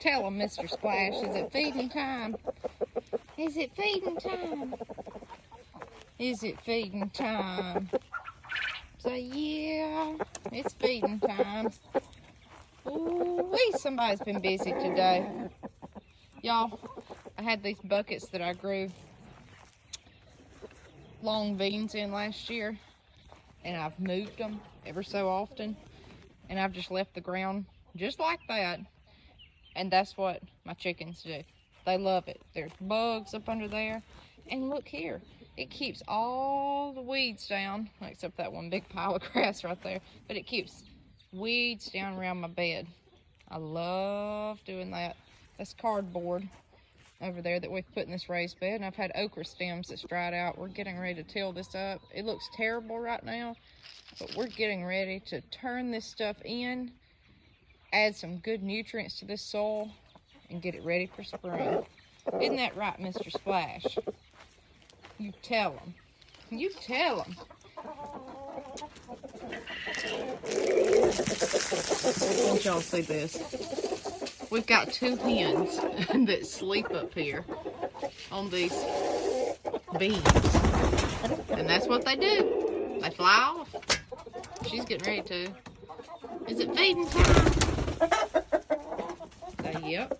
Tell them, Mr. Splash, is it feeding time? Is it feeding time? Is it feeding time? So yeah, it's feeding time. Ooh, somebody's been busy today. Y'all, I had these buckets that I grew long beans in last year, and I've moved them ever so often, and I've just left the ground just like that. And that's what my chickens do. They love it. There's bugs up under there, and look here, it keeps all the weeds down, except that one big pile of grass right there, but it keeps weeds down around my bed. I love doing that. That's cardboard over there that we've put in this raised bed, and I've had okra stems that's dried out. We're getting ready to till this up. It looks terrible right now, but we're getting ready to turn this stuff in, add some good nutrients to this soil, and get it ready for spring. Isn't that right, Mr. Splash? You tell them. You tell them. I want y'all to see this. We've got 2 hens that sleep up here on these beams. And that's what they do. They fly off. She's getting ready to. Is it feeding time? So, yep.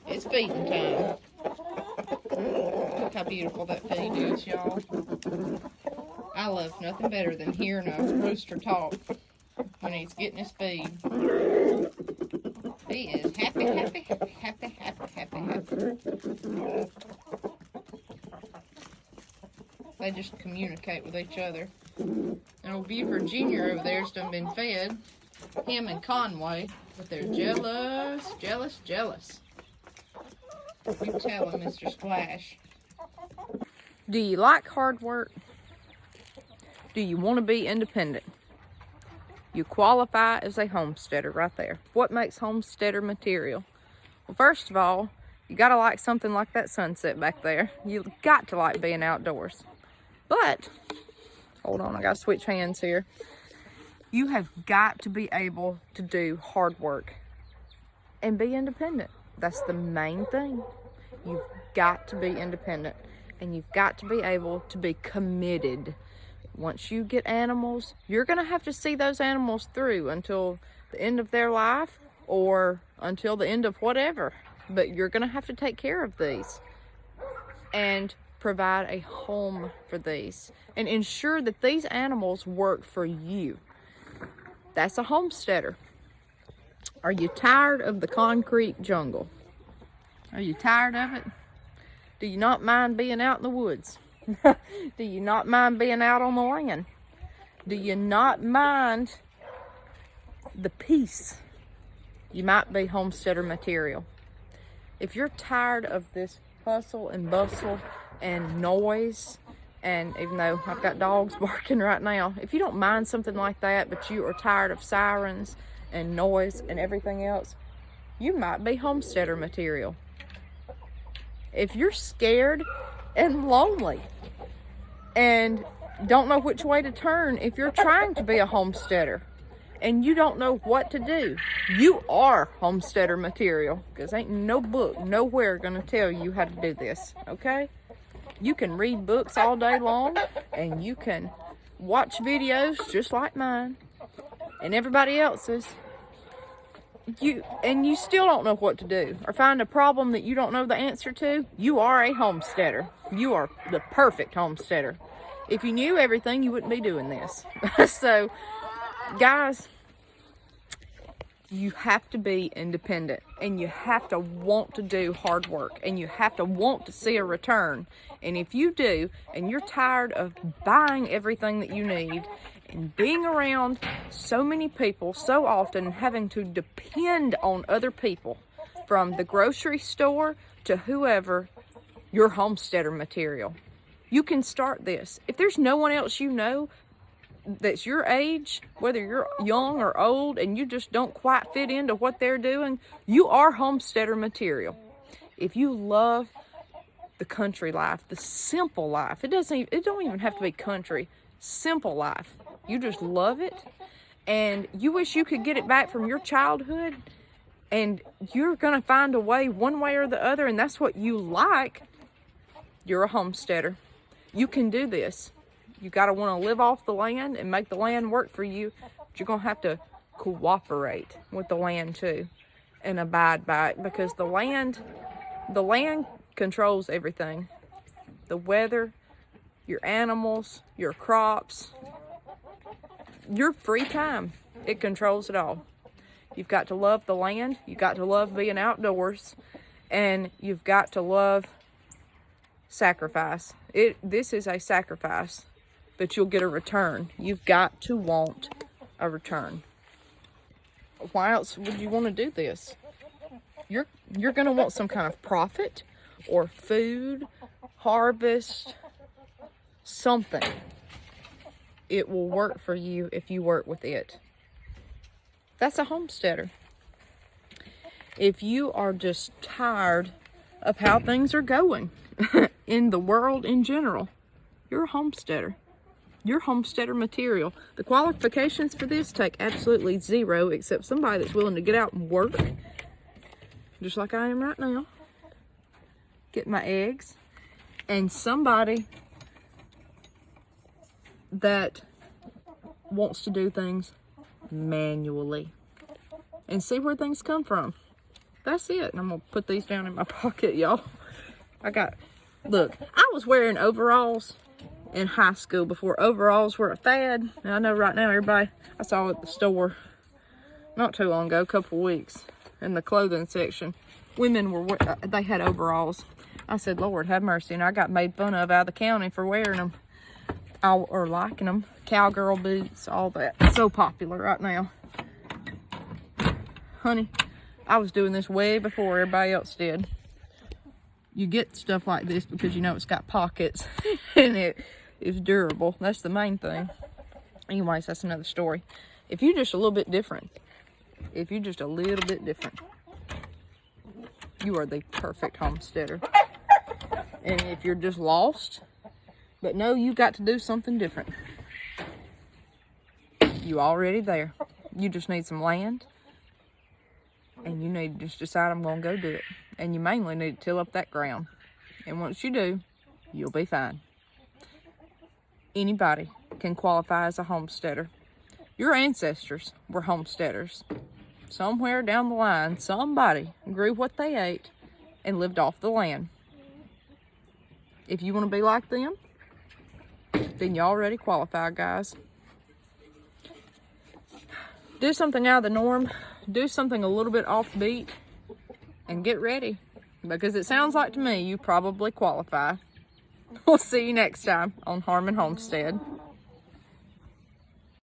It's feeding time. Look how beautiful that feed is, y'all. I love nothing better than hearing a rooster talk when he's getting his feed. He is happy, happy, happy, happy, happy, happy, happy. They just communicate with each other. And old Buford Jr. over there's done been fed. Him and Conway, but they're jealous, jealous, jealous. You tell him, Mr. Splash. Do you like hard work? Do you want to be independent? You qualify as a homesteader right there. What makes homesteader material? Well, first of all, you gotta like something like that sunset back there. You got to like being outdoors. But, hold on, I gotta switch hands here. You have got to be able to do hard work and be independent. That's the main thing. You've got to be independent, and you've got to be able to be committed. Once you get animals, you're going to have to see those animals through until the end of their life or until the end of whatever. But you're going to have to take care of these and provide a home for these and ensure that these animals work for you. That's a homesteader. Are you tired of the concrete jungle? Are you tired of it? Do you not mind being out in the woods? Do you not mind being out on the land? Do you not mind the peace? You might be homesteader material. If you're tired of this hustle and bustle and noise, and even though I've got dogs barking right now, if you don't mind something like that, but you are tired of sirens and noise and everything else, you might be homesteader material. If you're scared and lonely and don't know which way to turn, if you're trying to be a homesteader and you don't know what to do, you are homesteader material, because ain't no book nowhere gonna tell you how to do this, okay? You can read books all day long, and you can watch videos just like mine and everybody else's. You still don't know what to do, or find a problem that you don't know the answer to. You are a homesteader. You are the perfect homesteader. If you knew everything, you wouldn't be doing this. So, guys, you have to be independent, and you have to want to do hard work, and you have to want to see a return. And if you do, and you're tired of buying everything that you need and being around so many people so often and having to depend on other people, from the grocery store to whoever, you're homesteader material. You can start this. If there's no one else you know that's your age, whether you're young or old, and you just don't quite fit into what they're doing, you are homesteader material. If you love the country life, the simple life, it don't even have to be country, simple life. You just love it, and you wish you could get it back from your childhood, and you're gonna find a way, one way or the other, and that's what you like, you're a homesteader. You can do this. You gotta wanna live off the land and make the land work for you, but you're gonna have to cooperate with the land too and abide by it, because the land controls everything. The weather, your animals, your crops, your free time, it controls it all. You've got to love the land, you've got to love being outdoors, and you've got to love sacrifice. This is a sacrifice, but you'll get a return. You've got to want a return. Why else would you want to do this? You're going to want some kind of profit or food, harvest, something. It will work for you if you work with it. That's a homesteader. If you are just tired of how things are going in the world in general, you're a homesteader. You're homesteader material. The qualifications for this take absolutely zero, except somebody that's willing to get out and work, just like I am right now, get my eggs, and somebody that wants to do things manually and see where things come from. That's it. And I'm gonna put these down in my pocket, y'all. Look, I was wearing overalls in high school before overalls were a fad. And I know right now everybody, I saw at the store not too long ago, a couple weeks, in the clothing section, they had overalls. I said, Lord have mercy, and I got made fun of out of the county for wearing them or liking them. Cowgirl boots, all that. So popular right now. Honey, I was doing this way before everybody else did. You get stuff like this because you know it's got pockets and it is durable. That's the main thing. Anyways, that's another story. If you're just a little bit different, you are the perfect homesteader. And if you're just lost, but no, you got to do something different, you already there. You just need some land, and you need to just decide, I'm going to go do it. And you mainly need to till up that ground. And once you do, you'll be fine. Anybody can qualify as a homesteader. Your ancestors were homesteaders. Somewhere down the line, somebody grew what they ate and lived off the land. If you want to be like them, then you already qualify, guys. Do something out of the norm. Do something a little bit offbeat. And get ready. Because it sounds like to me you probably qualify. We'll see you next time on Harmon Homestead.